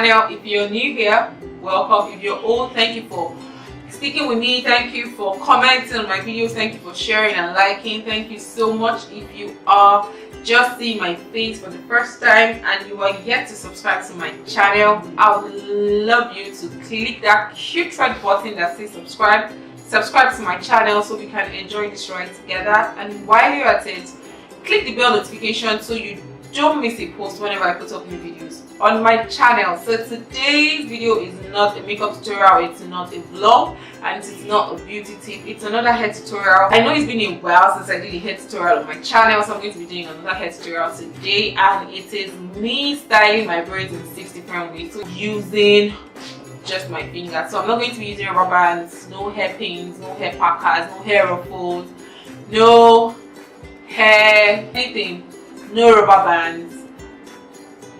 channel. If you're new here, welcome. If you're old, thank you for sticking with me. Thank you for commenting on my videos. Thank you for sharing and liking. Thank you so much. If you are just seeing my face for the first time and you are yet to subscribe to my channel, I would love you to click that cute red button that says subscribe to my channel so we can enjoy this ride together. And while you're at it, click the bell notification so you don't miss a post whenever I put up new videos on my channel. So today's video is not a makeup tutorial, it's not a vlog, and it's not a beauty tip. It's another hair tutorial. I know it's been a while since I did a hair tutorial on my channel, so I'm going to be doing another hair tutorial today, and it is me styling my braids in 6 different ways, so using just my fingers. So I'm not going to be using rubber bands, no hair pins, no hair packers, no hair ruffles, no hair anything, no rubber bands,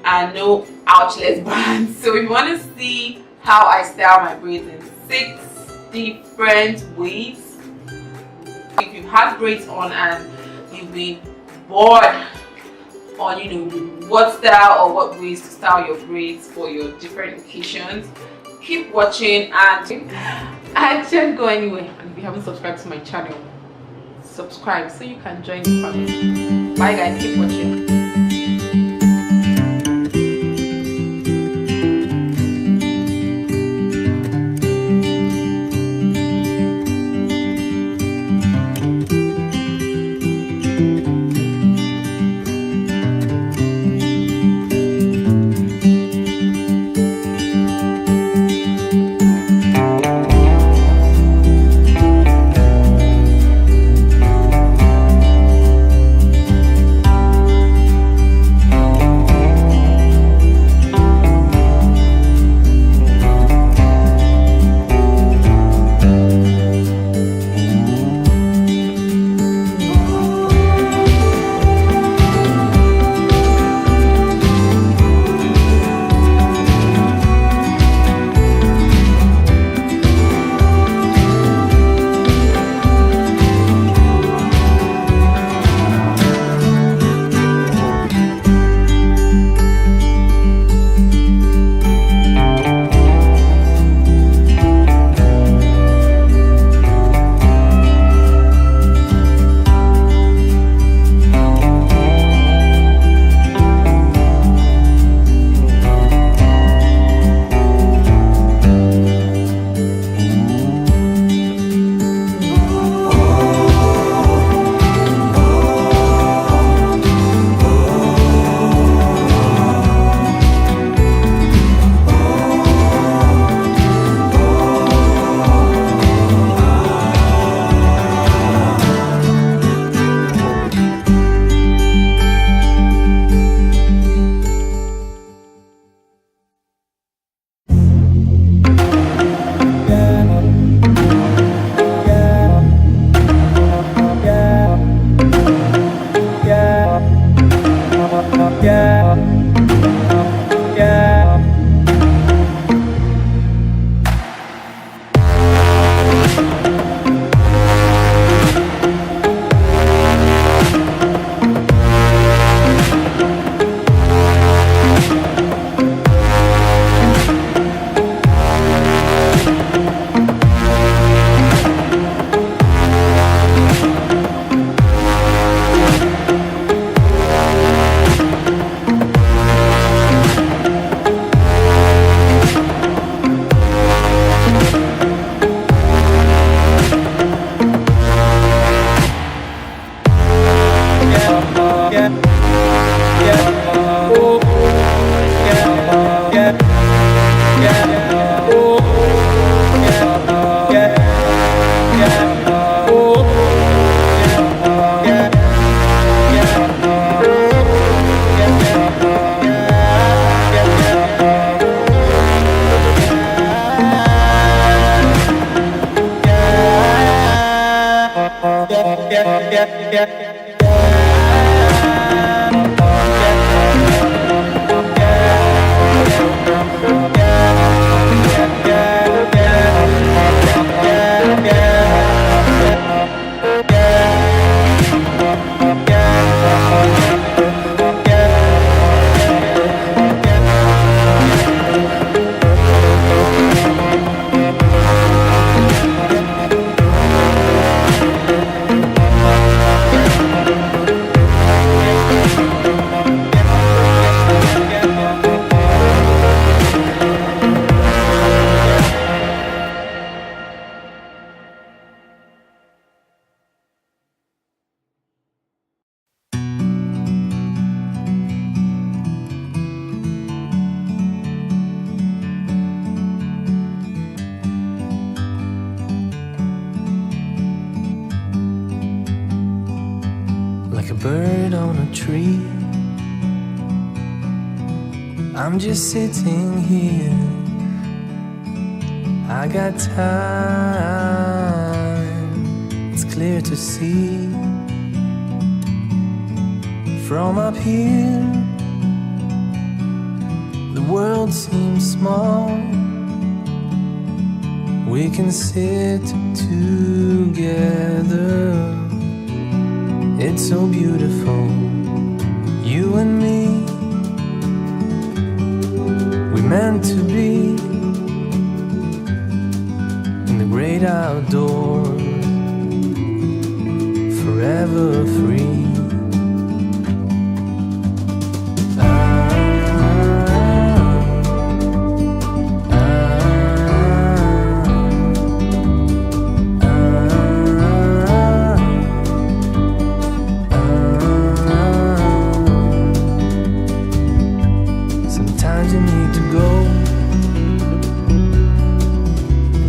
and no ouchless bands. So if you want to see how I style my braids in 6 different ways, if you've had braids on and you've been bored on what style or what ways to style your braids for your different occasions, keep watching and don't go anywhere. And if you haven't subscribed to my channel, subscribe so you can join the family. Bye guys, keep watching. like a bird on a tree. I'm just sitting here, I got time, it's clear to see. From up here, the world seems small. We can sit together, it's so beautiful, you and me. We meant to be in the great outdoors, forever free.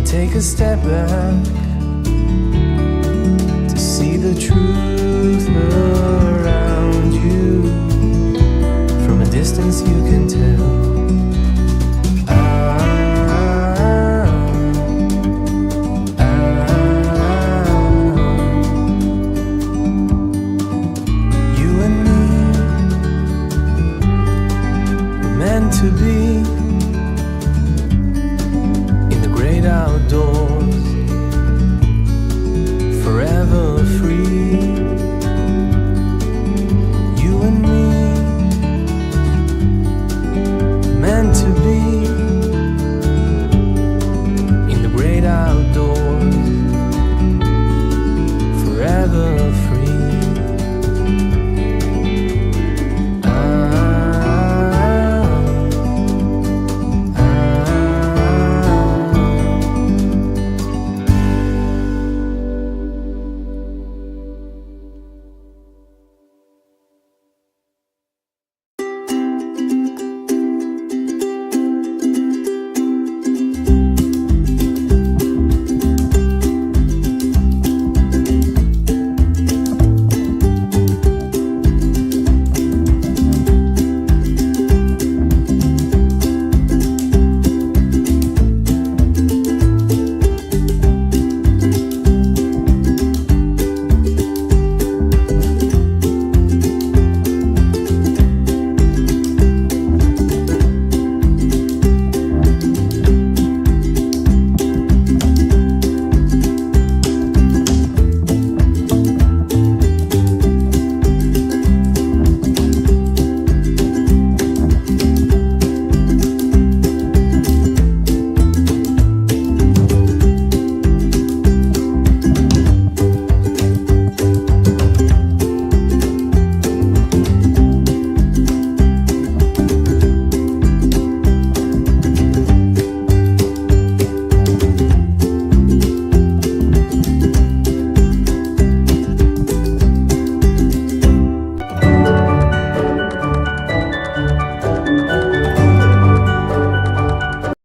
Take a step back to see the truth around you. From a distance you can tell. You and me were meant to be outdoors, forever free. You and me, meant to be in the great outdoors, forever